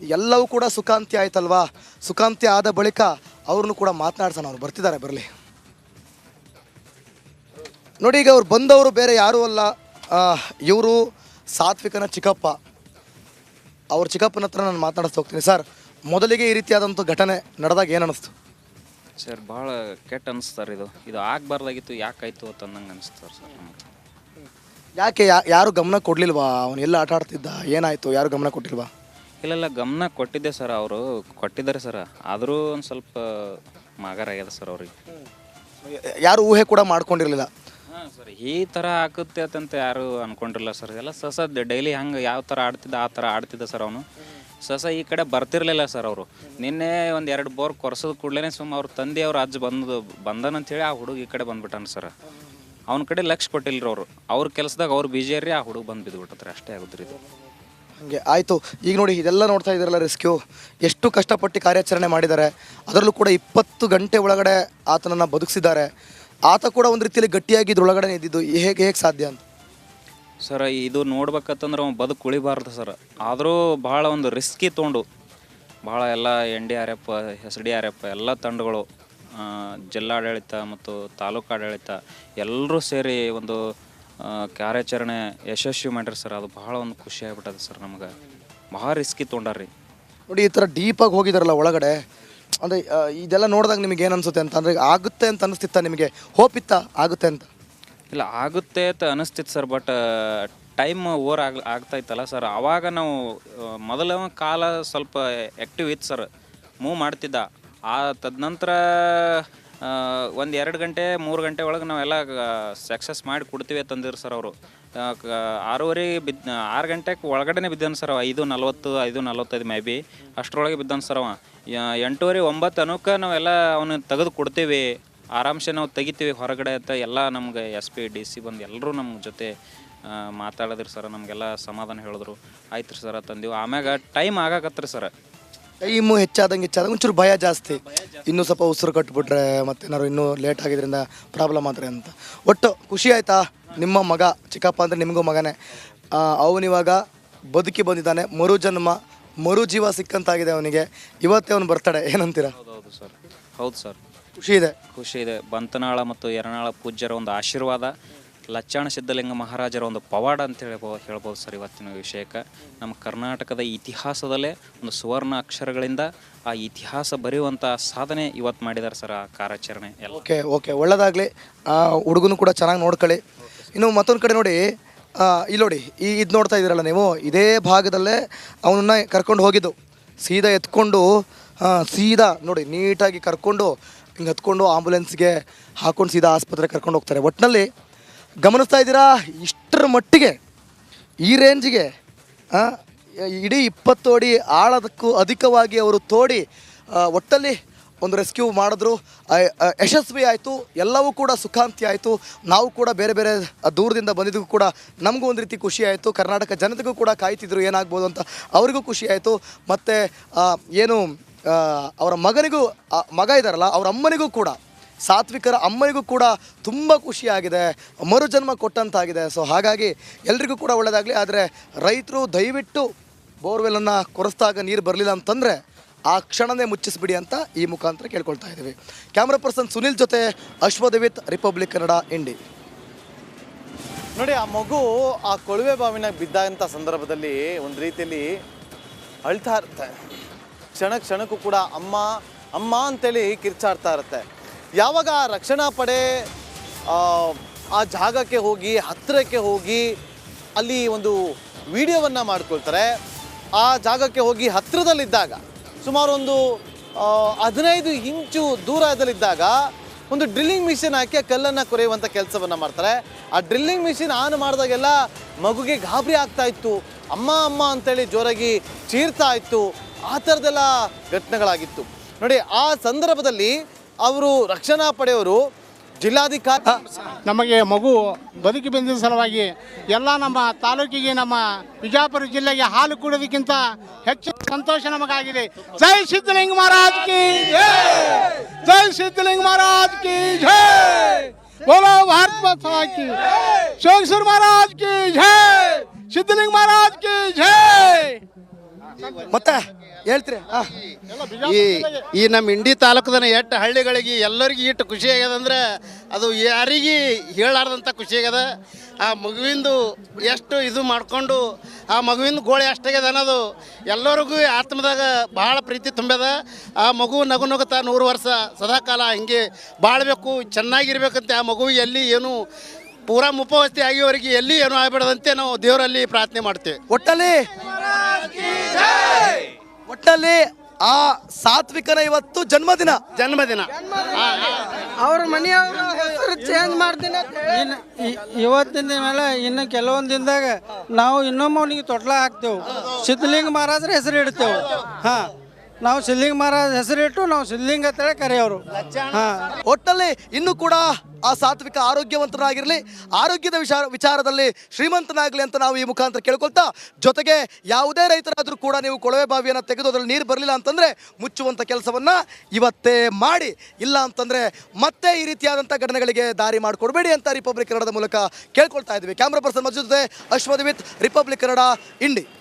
ಎಲ್ಲವೂ ಕೂಡ ಸುಖಾಂತ್ಯ ಆಯ್ತಲ್ವಾ? ಸುಖಾಂತ್ಯ ಆದ ಬಳಿಕ ಅವ್ರನ್ನೂ ಕೂಡ ಮಾತನಾಡ್ಸೋಣ. ಅವ್ರು ಬರ್ತಿದ್ದಾರೆ, ಬರಲಿ ನೋಡಿ. ಈಗ ಅವ್ರು ಬಂದವರು ಬೇರೆ ಯಾರೂ ಅಲ್ಲ, ಇವರು ಸಾತ್ವಿಕನ ಚಿಕ್ಕಪ್ಪ. ಅವ್ರ ಚಿಕ್ಕಪ್ಪನ ಹತ್ರ ನಾನು ಮಾತನಾಡಿಸ್ತಾ ಹೋಗ್ತೀನಿ. ಸರ್, ಮೊದಲಿಗೆ ಈ ರೀತಿಯಾದಂಥ ಘಟನೆ ನಡೆದಾಗ ಏನು ಅನ್ನಿಸ್ತು ಸರ್? ಭಾಳ ಕೆಟ್ಟ ಅನಿಸ್ತಾರೆ. ಇದು ಆಗಬಾರ್ದಾಗಿತ್ತು, ಯಾಕಾಯ್ತು ಅಂತ ಅಂದಂಗೆ ಅನಿಸ್ತಾರೆ ಸರ್ ನಮಗೆ. ಯಾಕೆ ಯಾರು ಗಮನ ಕೊಡಲಿಲ್ವಾ? ಅವನು ಎಲ್ಲ ಆಟ ಆಡ್ತಿದ್ದ, ಏನಾಯಿತು, ಯಾರು ಗಮನ ಕೊಟ್ಟಿಲ್ವಾ? ಇಲ್ಲ ಗಮನ ಕೊಟ್ಟಿದ್ದೆ ಸರ್, ಅವರು ಕೊಟ್ಟಿದ್ದಾರೆ ಸರ್. ಆದರೂ ಒಂದು ಸ್ವಲ್ಪ ಮಾಗಾರ ಆಗ್ಯದ ಸರ್ ಅವ್ರಿಗೆ. ಯಾರು ಊಹೆ ಕೂಡ ಮಾಡ್ಕೊಂಡಿರಲಿಲ್ಲ. ಹಾಂ ಸರ್, ಈ ಥರ ಆಗುತ್ತೆ ಅಂತ ಯಾರು ಅಂದ್ಕೊಂಡಿರಲಿಲ್ಲ ಸರ್. ಎಲ್ಲ ಡೈಲಿ ಹಂಗೆ ಯಾವ ಥರ ಆಡ್ತಿದ್ದ ಆ ಥರ ಆಡ್ತಿದ್ದ ಸರ್ ಅವನು. ಈ ಕಡೆ ಬರ್ತಿರ್ಲಿಲ್ಲ ಸರ್ ಅವರು. ನಿನ್ನೆ ಒಂದು 2 ಬೋರ್ ಕೊರೆಸೋದು ಕೂಡಲೇ ಅವ್ರ ತಂದೆ ಅವ್ರ ಅಜ್ಜ ಬಂದನಂತೇಳಿ ಆ ಹುಡುಗ ಈ ಕಡೆ ಬಂದ್ಬಿಟ್ಟಾನ ಸರ್. ಅವನ ಕಡೆ ಲಕ್ಷ ಕೊಟ್ಟಿಲ್ರಿ ಅವರು. ಅವ್ರ ಕೆಲಸದಾಗ ಅವ್ರು ಬಿಜಿಯಾರಿ, ಆ ಹುಡುಗ ಬಂದು ಬಿದ್ದುಬಿಟ್ಟತ್ರಿ. ಅಷ್ಟೇ ಆಗುದ್ರಿ ಇದು. ಹಾಗೆ ಆಯಿತು. ಈಗ ನೋಡಿ, ಇದೆಲ್ಲ ನೋಡ್ತಾ ಇದ್ದಾರಲ್ಲ, ರೆಸ್ಕ್ಯೂ ಎಷ್ಟು ಕಷ್ಟಪಟ್ಟು ಕಾರ್ಯಾಚರಣೆ ಮಾಡಿದ್ದಾರೆ. ಅದರಲ್ಲೂ ಕೂಡ 20 ಗಂಟೆ ಒಳಗಡೆ ಆತನನ್ನು ಬದುಕಿಸಿದ್ದಾರೆ. ಆತ ಕೂಡ ಒಂದು ರೀತಿಯಲ್ಲಿ ಗಟ್ಟಿಯಾಗಿ ಇದ್ರೊಳಗಡೆ ಇದ್ದಿದ್ದು ಹೇಗೆ ಸಾಧ್ಯ ಅಂತ ಸರ್? ಇದು ನೋಡ್ಬೇಕಂತಂದ್ರೆ ಅವ್ನು ಬದುಕು ಉಳಿಬಾರ್ದು ಸರ್. ಆದರೂ ಭಾಳ ಒಂದು ರಿಸ್ಕಿ ತೊಗೊಂಡು ಭಾಳ ಎಲ್ಲ NDRF, SDRF ಎಲ್ಲ ತಂಡಗಳು, ಜಿಲ್ಲಾಡಳಿತ ಮತ್ತು ತಾಲೂಕು ಆಡಳಿತ ಎಲ್ಲರೂ ಸೇರಿ ಒಂದು ಕಾರ್ಯಾಚರಣೆ ಯಶಸ್ವಿ ಮಾಡ್ರಿ ಸರ್. ಅದು ಭಾಳ ಒಂದು ಖುಷಿ ಆಗ್ಬಿಟ್ಟದೆ ಸರ್ ನಮ್ಗೆ. ಭಾಳ ರಿಸ್ಕಿ ತೊಗೊಂಡಾರ್ರಿ. ನೋಡಿ, ಈ ಥರ ಡೀಪಾಗಿ ಹೋಗಿದಾರಲ್ಲ ಒಳಗಡೆ, ಅಂದರೆ ಇದೆಲ್ಲ ನೋಡಿದಾಗ ನಿಮಗೆ ಏನು ಅನಿಸುತ್ತೆ ಅಂತ? ಅಂದರೆ ಆಗುತ್ತೆ ಅಂತ ಅನಿಸ್ತಿತ್ತ ನಿಮಗೆ? ಹೋಪ್ ಇತ್ತಾ ಆಗುತ್ತೆ ಅಂತ? ಇಲ್ಲ, ಆಗುತ್ತೆ ಅಂತ ಅನಿಸ್ತಿತ್ತು ಸರ್. ಬಟ್ ಟೈಮ್ ಓವರ್ ಆಗ್ತಾಯಿತ್ತಲ್ಲ ಸರ್. ಆವಾಗ ನಾವು ಮೊದಲ ಕಾಲ ಸ್ವಲ್ಪ ಆ್ಯಕ್ಟಿವ್ ಇತ್ತು ಸರ್, ಮೂವ್ ಮಾಡ್ತಿದ್ದ. ತದನಂತರ 1-2 ಗಂಟೆ 3 ಗಂಟೆ ಒಳಗೆ ನಾವೆಲ್ಲ ಸಕ್ಸಸ್ ಮಾಡಿ ಕೊಡ್ತೀವಿ ಅಂತಂದಿರು ಸರ್ ಅವರು. 6 ಗಂಟೆಗೆ ಒಳಗಡೆ ಬಿದ್ದಾನೆ ಸರ್. 5:40 5:45 ಮೇ ಬಿ ಅಷ್ಟರೊಳಗೆ ಬಿದ್ದಾನೆ ಸರ್ ಅವ. 8:30 9 ಅನ್ನೋಕೆ ನಾವೆಲ್ಲ ಅವನು ತೆಗೆದು ಕೊಡ್ತೀವಿ, ಆರಾಮ್ಸೆ ನಾವು ತೆಗಿತೀವಿ ಹೊರಗಡೆ ಅಂತ ಎಲ್ಲ ನಮ್ಗೆ SP DC ಬಂದು ಎಲ್ಲರೂ ನಮ್ಮ ಜೊತೆ ಮಾತಾಡಿದ್ರಿ ಸರ್. ನಮಗೆಲ್ಲ ಸಮಾಧಾನ ಹೇಳಿದ್ರು. ಆಯ್ತು ರೀ ಸರ್ ತಂದೀವಿ. ಆಮ್ಯಾಗ ಟೈಮ್ ಆಗಾಕತ್ರಿ ಸರ್. ಟೈಮು ಹೆಚ್ಚಾದಂಗೆ ಒಂಚೂರು ಭಯ ಜಾಸ್ತಿ. ಇನ್ನೂ ಸ್ವಲ್ಪ ಉಸಿರು ಕಟ್ಬಿಟ್ರೆ ಮತ್ತೇನಾದ್ರು ಇನ್ನೂ ಲೇಟ್ ಆಗಿದ್ರಿಂದ ಪ್ರಾಬ್ಲಮ್ ಆದರೆ ಅಂತ. ಒಟ್ಟು ಖುಷಿ ಆಯಿತಾ? ನಿಮ್ಮ ಮಗ, ಚಿಕ್ಕಪ್ಪ ಅಂದರೆ ನಿಮಗೂ ಮಗನೇ, ಅವನಿವಾಗ ಬದುಕಿ ಬಂದಿದ್ದಾನೆ. ಮರು ಜೀವ ಸಿಕ್ಕಂತಾಗಿದೆ ಅವನಿಗೆ. ಇವತ್ತೇ ಅವನು ಬರ್ತಡೆ, ಏನಂತೀರ? ಹೌದು ಸರ್, ಹೌದು ಸರ್. ಖುಷಿ ಇದೆ. ಬಂತನಾಳ ಮತ್ತು ಯರನಾಳ ಪೂಜ್ಯರ ಒಂದು ಆಶೀರ್ವಾದ, ಲಚ್ಚಾಣ ಸಿದ್ಧಲಿಂಗ ಮಹಾರಾಜರ ಒಂದು ಪವಾಡ ಅಂತ ಹೇಳ್ಬೋದು ಸರ್. ಇವತ್ತಿನ ವಿಷಯಕ್ಕೆ ನಮ್ಮ ಕರ್ನಾಟಕದ ಇತಿಹಾಸದಲ್ಲೇ ಒಂದು ಸುವರ್ಣ ಅಕ್ಷರಗಳಿಂದ ಆ ಇತಿಹಾಸ ಬರೆಯುವಂಥ ಸಾಧನೆ ಇವತ್ತು ಮಾಡಿದ್ದಾರೆ ಸರ್ ಆ ಕಾರ್ಯಾಚರಣೆ ಎಲ್ಲ. ಓಕೆ ಒಳ್ಳೆಯದಾಗಲಿ. ಹುಡುಗನು ಕೂಡ ಚೆನ್ನಾಗಿ ನೋಡ್ಕೊಳ್ಳಿ. ಇನ್ನು ಮತ್ತೊಂದು ಕಡೆ ನೋಡಿ, ಇಲ್ಲಿ ನೋಡಿ, ಇದು ನೋಡ್ತಾ ಇದ್ದೀರಲ್ಲ ನೀವು, ಇದೇ ಭಾಗದಲ್ಲೇ ಅವನನ್ನು ಕರ್ಕೊಂಡು ಹೋಗಿದ್ದು. ಸೀದಾ ಎತ್ಕೊಂಡು ಸೀದಾ ನೋಡಿ ನೀಟಾಗಿ ಕರ್ಕೊಂಡು ಹಿಂಗೆ ಹತ್ಕೊಂಡು ಆಂಬುಲೆನ್ಸ್ಗೆ ಹಾಕೊಂಡು ಸೀದಾ ಆಸ್ಪತ್ರೆಗೆ ಕರ್ಕೊಂಡು ಹೋಗ್ತಾರೆ. ಒಟ್ಟಿನಲ್ಲಿ ಗಮನಿಸ್ತಾ ಇದ್ದೀರಾ, ಇಷ್ಟರ ಮಟ್ಟಿಗೆ ಈ ರೇಂಜಿಗೆ ಇಡೀ 20 ಅಡಿ ಆಳದಕ್ಕೂ ಅಧಿಕವಾಗಿ ಅವರು ತೋಡಿ ಒಟ್ಟಲ್ಲಿ ಒಂದು ರೆಸ್ಕ್ಯೂ ಮಾಡಿದ್ರು. ಯಶಸ್ವಿ ಆಯಿತು. ಎಲ್ಲವೂ ಕೂಡ ಸುಖಾಂತ್ಯ ಆಯಿತು. ನಾವು ಕೂಡ ಬೇರೆ ಬೇರೆ ದೂರದಿಂದ ಬಂದಿದ್ದಕ್ಕೂ ಕೂಡ ನಮಗೂ ಒಂದು ರೀತಿ ಖುಷಿ ಆಯಿತು. ಕರ್ನಾಟಕ ಜನತೆಗೂ ಕೂಡ ಕಾಯ್ತಿದ್ರು ಏನಾಗ್ಬೋದು ಅಂತ, ಅವರಿಗೂ ಖುಷಿ ಆಯಿತು. ಮತ್ತು ಏನು ಅವರ ಮಗ ಇದ್ದಾರಲ್ಲ, ಅವರ ಅಮ್ಮನಿಗೂ ಕೂಡ, ಸಾತ್ವಿಕರ ಅಮ್ಮನಿಗೂ ಕೂಡ ತುಂಬ ಖುಷಿಯಾಗಿದೆ, ಮರುಜನ್ಮ ಕೊಟ್ಟಂತಾಗಿದೆ. ಸೊ ಹಾಗಾಗಿ ಎಲ್ರಿಗೂ ಕೂಡ ಒಳ್ಳೆಯದಾಗಲಿ. ಆದರೆ ರೈತರು ದಯವಿಟ್ಟು ಬೋರ್ವೆಲ್ಲನ್ನು ಕೊರೆಸ್ದಾಗ ನೀರು ಬರಲಿಲ್ಲ ಅಂತಂದರೆ ಆ ಕ್ಷಣನೇ ಮುಚ್ಚಿಸ್ಬಿಡಿ ಅಂತ ಈ ಮುಖಾಂತರ ಕೇಳ್ಕೊಳ್ತಾ ಇದ್ದೀವಿ. ಕ್ಯಾಮ್ರಾ ಪರ್ಸನ್ ಸುನಿಲ್ ಜೊತೆ ಅಶ್ವದೇವಿತ್, ರಿಪಬ್ಲಿಕ್ ಕನ್ನಡ, ಇಂಡಿ. ನೋಡಿ, ಆ ಮಗು ಆ ಕೊಳವೆ ಬಾವಿನಾಗ ಬಿದ್ದಂಥ ಸಂದರ್ಭದಲ್ಲಿ ಒಂದು ರೀತಿಯಲ್ಲಿ ಅಳ್ತಾ ಇರುತ್ತೆ. ಕ್ಷಣಕ್ಕೂ ಕೂಡ ಅಮ್ಮ ಅಮ್ಮ ಅಂತೇಳಿ ಕಿರ್ಚಾಡ್ತಾ ಇರುತ್ತೆ. ಯಾವಾಗ ರಕ್ಷಣಾ ಪಡೆ ಆ ಜಾಗಕ್ಕೆ ಹೋಗಿ ಹತ್ತಿರಕ್ಕೆ ಹೋಗಿ ಅಲ್ಲಿ ಒಂದು ವಿಡಿಯೋವನ್ನು ಮಾಡ್ಕೊಳ್ತಾರೆ, ಆ ಜಾಗಕ್ಕೆ ಹೋಗಿ ಹತ್ತಿರದಲ್ಲಿದ್ದಾಗ ಸುಮಾರು ಒಂದು 15 ಇಂಚು ದೂರದಲ್ಲಿದ್ದಾಗ ಒಂದು ಡ್ರಿಲ್ಲಿಂಗ್ ಮಿಷಿನ್ ಹಾಕಿ ಕಲ್ಲನ್ನು ಕೊರೆಯುವಂಥ ಕೆಲಸವನ್ನು ಮಾಡ್ತಾರೆ. ಆ ಡ್ರಿಲ್ಲಿಂಗ್ ಮಿಷಿನ್ ಆನ್ ಮಾಡಿದಾಗೆಲ್ಲ ಮಗುಗೆ ಗಾಬರಿ ಆಗ್ತಾ ಇತ್ತು. ಅಮ್ಮ ಅಮ್ಮ ಅಂತೇಳಿ ಜೋರಾಗಿ ಚೀರ್ತಾ ಇತ್ತು. ಆ ಥರದ್ದೆಲ್ಲ ಘಟನೆಗಳಾಗಿತ್ತು. ನೋಡಿ, ಆ ಸಂದರ್ಭದಲ್ಲಿ ಅವರು ರಕ್ಷಣಾ ಪಡೆಯವರು ಜಿಲ್ಲಾಧಿಕಾರಿ ನಮಗೆ ಮಗು ಬದುಕಿ ಬಂದಿದ್ದ ಸಲುವಾಗಿ ಎಲ್ಲ ನಮ್ಮ ತಾಲೂಕಿಗೆ, ನಮ್ಮ ವಿಜಯಪುರ ಜಿಲ್ಲೆಗೆ ಹಾಲು ಕೊಡೋದಕ್ಕಿಂತ ಹೆಚ್ಚು ಸಂತೋಷ ನಮಗಾಗಿದೆ. ಜೈ ಸಿದ್ಧಲಿಂಗ ಮಹಾರಾಜ್ ಕಿ ಜೈ, ಜೈ ಸಿದ್ಧಲಿಂಗ ಮಹಾರಾಜ್ ಕಿ ಜೈ, बोलो भारत माता की, शोकसुर महाराज की जय, सिद्धलिंग महाराज की जय. ಮತ್ತೆ ಹೇಳ್ತೀರಿ ಹಾಂ ಈ ನಮ್ಮ ಇಂಡಿ ತಾಲೂಕದನ ಎಷ್ಟು ಹಳ್ಳಿಗಳಿಗೆ ಎಲ್ಲರಿಗೂ ಇಟ್ಟು ಖುಷಿ ಆಗ್ಯದ ಅಂದ್ರೆ ಅದು ಯಾರಿಗೆ ಹೇಳಾರ್ದಂಥ ಖುಷಿ ಆಗ್ಯದ. ಆ ಮಗುವಿಂದು ಎಷ್ಟು ಇದು ಮಾಡಿಕೊಂಡು ಆ ಮಗುವಿನ ಗೋಳೆ ಎಷ್ಟಾಗ್ಯದ ಅನ್ನೋದು ಎಲ್ಲರಿಗೂ ಆತ್ಮದಾಗ ಭಾಳ ಪ್ರೀತಿ ತುಂಬ್ಯದ. ಆ ಮಗು ನಗು ನಗುತ್ತಾ 100 ವರ್ಷ ಸದಾಕಾಲ ಹಿಂಗೆ ಬಾಳಬೇಕು, ಚೆನ್ನಾಗಿರ್ಬೇಕಂತೆ. ಆ ಮಗು ಎಲ್ಲಿ ಏನು ಪೂರಾ ಮುಪವಸ್ತಿ ಆಗಿವರೆಗೆ ಎಲ್ಲಿ ಏನೂ ಆಗ್ಬಿಡದಂತೆ ನಾವು ದೇವರಲ್ಲಿ ಪ್ರಾರ್ಥನೆ ಮಾಡ್ತೇವೆ. ಒಟ್ಟಲ್ಲಿ ಆ ಸಾತ್ವಿಕನ ಇವತ್ತು ಜನ್ಮದಿನ. ಅವ್ರ ಮನೆಯವ್ರ ಹೆಸರು ಚೇಂಜ್ ಮಾಡ್ತೀನಿ. ಇವತ್ತಿನ ಮೇಲೆ ಇನ್ನು ಕೆಲವೊಂದು ದಿನದಾಗ ನಾವು ಇನ್ನೊಮ್ಮೆ ಅವನಿಗೆ ತೊಟ್ಲ ಹಾಕ್ತೇವೆ, ಸಿದ್ಧಲಿಂಗ ಮಹಾರಾಜರ ಹೆಸರು ಇಡ್ತೇವೆ. ಹಾಂ, ನಾವು ಸಿದ್ಧಲಿಂಗ ಮಹಾರಾಜ ಹೆಸರಿಟ್ಟು ನಾವು ಸಿದ್ಧಲಿಂಗ ಅಂತೇಳಿ ಕರೆಯೋರು. ಹಾಂ, ಒಟ್ಟಲ್ಲಿ ಇನ್ನೂ ಕೂಡ ಆ ಸಾತ್ವಿಕ ಆರೋಗ್ಯವಂತನಾಗಿರಲಿ, ಆರೋಗ್ಯದ ವಿಚಾರದಲ್ಲಿ ಶ್ರೀಮಂತನಾಗಲಿ ಅಂತ ನಾವು ಈ ಮುಖಾಂತರ ಕೇಳ್ಕೊಳ್ತಾ, ಜೊತೆಗೆ ಯಾವುದೇ ರೈತರಾದರೂ ಕೂಡ ನೀವು ಕೊಳವೆ ಬಾವಿಯನ್ನು ತೆಗೆದು ಅದರಲ್ಲಿ ನೀರು ಬರಲಿಲ್ಲ ಅಂತಂದರೆ ಮುಚ್ಚುವಂಥ ಕೆಲಸವನ್ನು ಇವತ್ತೇ ಮಾಡಿ, ಇಲ್ಲ ಅಂತಂದರೆ ಮತ್ತೆ ಈ ರೀತಿಯಾದಂಥ ಘಟನೆಗಳಿಗೆ ದಾರಿ ಮಾಡಿಕೊಡ್ಬೇಡಿ ಅಂತ ರಿಪಬ್ಲಿಕ್ ಕನ್ನಡದ ಮೂಲಕ ಕೇಳ್ಕೊಳ್ತಾ ಇದ್ದೀವಿ. ಕ್ಯಾಮ್ರಾ ಪರ್ಸನ್ ಮಜ್ಜು ಜೊತೆ Ashwath with republic Kannada, Indi.